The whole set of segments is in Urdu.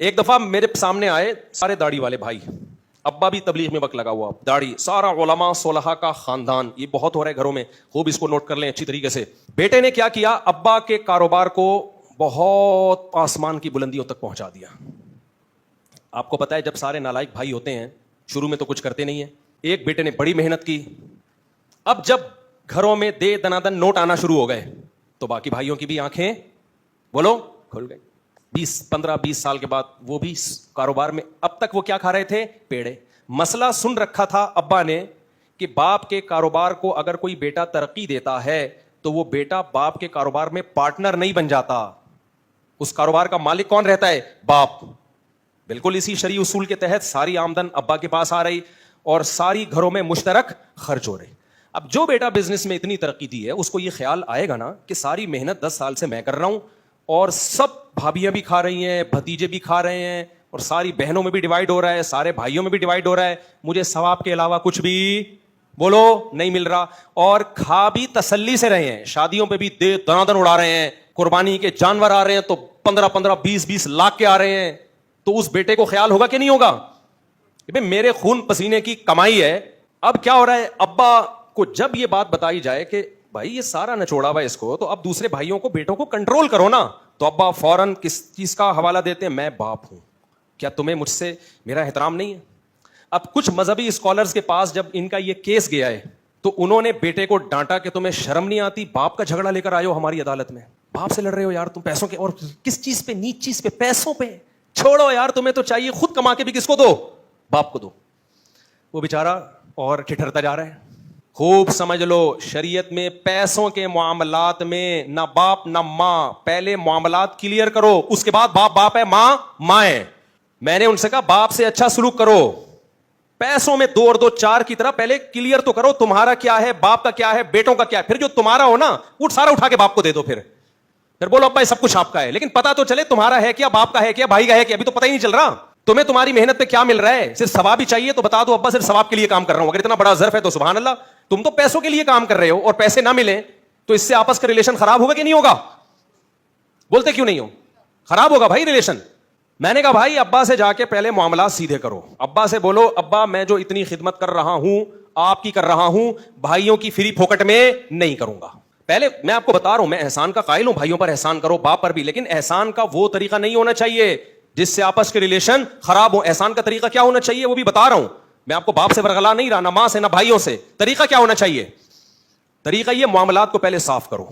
ایک دفعہ میرے سامنے آئے سارے داڑھی والے بھائی, ابا بھی تبلیغ میں وقت لگا ہوا, داڑھی, سارا علماء صلحاء کا خاندان, یہ بہت ہو رہا ہے گھروں میں, خوب اس کو نوٹ کر لیں اچھی طریقے سے. بیٹے نے کیا کیا, ابا کے کاروبار کو بہت آسمان کی بلندیوں تک پہنچا دیا. آپ کو پتا ہے جب سارے نالائق بھائی ہوتے ہیں شروع میں تو کچھ کرتے نہیں ہیں. ایک بیٹے نے بڑی محنت کی, اب جب گھروں میں دے دنادن نوٹ آنا شروع ہو گئے تو باقی بھائیوں کی بھی آنکھیں بولو کھل گئی. 15-20 سال کے بعد وہ بھی کاروبار میں, اب تک وہ کیا کھا رہے تھے, پیڑے. مسئلہ سن رکھا تھا ابا نے کہ باپ کے کاروبار کو اگر کوئی بیٹا ترقی دیتا ہے تو وہ بیٹا باپ کے کاروبار میں پارٹنر نہیں بن جاتا, اس کاروبار کا مالک کون رہتا ہے, باپ. بالکل اسی شرعی اصول کے تحت ساری آمدن ابا کے پاس آ رہی اور ساری گھروں میں مشترک خرچ ہو رہی. اب جو بیٹا بزنس میں اتنی ترقی دی ہے اس کو یہ خیال آئے گا نا کہ ساری محنت 10 سال سے میں کر رہا ہوں اور سب بھابیاں بھی کھا رہی ہیں, بھتیجے بھی کھا رہے ہیں, اور ساری بہنوں میں بھی ڈیوائڈ ہو رہا ہے, سارے بھائیوں میں بھی ڈیوائڈ ہو رہا ہے, مجھے ثواب کے علاوہ کچھ بھی بولو نہیں مل رہا. اور کھا بھی تسلی سے رہے ہیں, شادیوں پہ بھی دے دنادن اڑا رہے ہیں, قربانی کے جانور آ رہے ہیں تو 15-20 لاکھ کے آ رہے ہیں. تو اس بیٹے کو خیال ہوگا کہ نہیں ہوگا کہ میرے خون پسینے کی کمائی ہے. اب کیا ہو رہا ہے, ابا کو جب یہ بات بتائی جائے کہ بھائی یہ سارا نچوڑا ہوا اس کو, تو اب دوسرے بھائیوں کو بیٹوں کو کنٹرول کرو نا, تو ابا فوراً کس چیز کا حوالہ دیتے ہیں, میں باپ ہوں, کیا تمہیں مجھ سے میرا احترام نہیں ہے. اب کچھ مذہبی اسکالرز کے پاس جب ان کا یہ کیس گیا ہے تو انہوں نے بیٹے کو ڈانٹا کہ تمہیں شرم نہیں آتی, باپ کا جھگڑا لے کر آئے ہو ہماری عدالت میں, باپ سے لڑ رہے ہو یار تم پیسوں کے, اور کس چیز پہ, نیچ چیز پہ, پیسوں پہ. چھوڑو یار, تمہیں تو چاہیے خود کما کے بھی کس کو دو, باپ کو دو. وہ بیچارہ اور ٹھٹھرتا جا رہا ہے. خوب سمجھ لو, شریعت میں پیسوں کے معاملات میں نہ باپ نہ ماں, پہلے معاملات کلیئر کرو, اس کے بعد باپ باپ ہے, ماں ماں ہے. میں نے ان سے کہا باپ سے اچھا سلوک کرو, پیسوں میں 2 اور 2 4 کی طرح پہلے کلیئر تو کرو, تمہارا کیا ہے, باپ کا کیا ہے, بیٹوں کا کیا ہے, پھر جو تمہارا ہو نا وہ سارا اٹھا کے باپ کو دے دو. پھر بولو ابا یہ سب کچھ آپ کا ہے, لیکن پتا تو چلے تمہارا ہے کیا, باپ کا ہے کیا, بھائی کا ہے کیا, ابھی تو پتہ ہی نہیں چل رہا. تمہیں تمہاری محنت پہ کیا مل رہا ہے, صرف ثواب ہی چاہیے تو بتا دو ابا صرف ثواب کے لیے کام کر رہا ہوں. اگر اتنا بڑا ظرف ہے تو سبحان اللہ. تم تو پیسوں کے لیے کام کر رہے ہو اور پیسے نہ ملیں تو اس سے آپس کا ریلیشن خراب ہوگا کہ نہیں ہوگا, بولتے کیوں نہیں ہو, خراب ہوگا بھائی ریلیشن. میں نے کہا بھائی ابا سے جا کے پہلے معاملات سیدھے کرو, ابا سے بولو ابا میں جو اتنی خدمت کر رہا ہوں آپ کی کر رہا ہوں, بھائیوں کی فری پھوکٹ میں نہیں کروں گا. پہلے میں آپ کو بتا رہا ہوں, میں احسان کا قائل ہوں, بھائیوں پر احسان کرو, باپ پر بھی, لیکن احسان کا وہ طریقہ نہیں ہونا چاہیے جس سے آپس کے ریلیشن خراب ہو. احسان کا طریقہ کیا ہونا چاہیے وہ بھی بتا رہا ہوں. میں آپ کو باپ سے ورغلا نہیں رہا, نہ ماں سے نہ بھائیوں سے. طریقہ کیا ہونا چاہیے, طریقہ یہ معاملات کو پہلے صاف کرو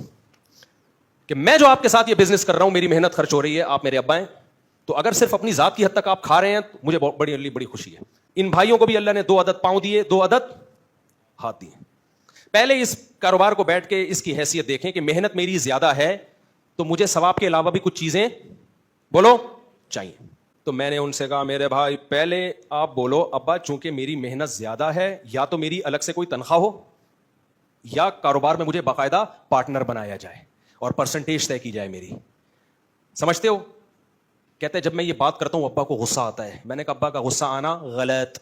کہ میں جو آپ کے ساتھ یہ بزنس کر رہا ہوں, میری محنت خرچ ہو رہی ہے, آپ میرے ابا ہیں, تو اگر صرف اپنی ذات کی حد تک آپ کھا رہے ہیں تو مجھے بڑی خوشی ہے. ان بھائیوں کو بھی اللہ نے 2 عدد پاؤں دیے, 2 عدد ہاتھ دیے. پہلے اس کاروبار کو بیٹھ کے اس کی حیثیت دیکھیں کہ محنت میری زیادہ ہے تو مجھے ثواب کے علاوہ بھی کچھ چیزیں بولو چاہیے. تو میں نے ان سے کہا میرے بھائی پہلے آپ بولو ابا چونکہ میری محنت زیادہ ہے, یا تو میری الگ سے کوئی تنخواہ ہو یا کاروبار میں مجھے باقاعدہ پارٹنر بنایا جائے اور پرسنٹیج طے کی جائے میری. سمجھتے ہو؟ کہتے ہیں جب میں یہ بات کرتا ہوں ابا کو غصہ آتا ہے. میں نے کہا ابا کا غصہ آنا غلط,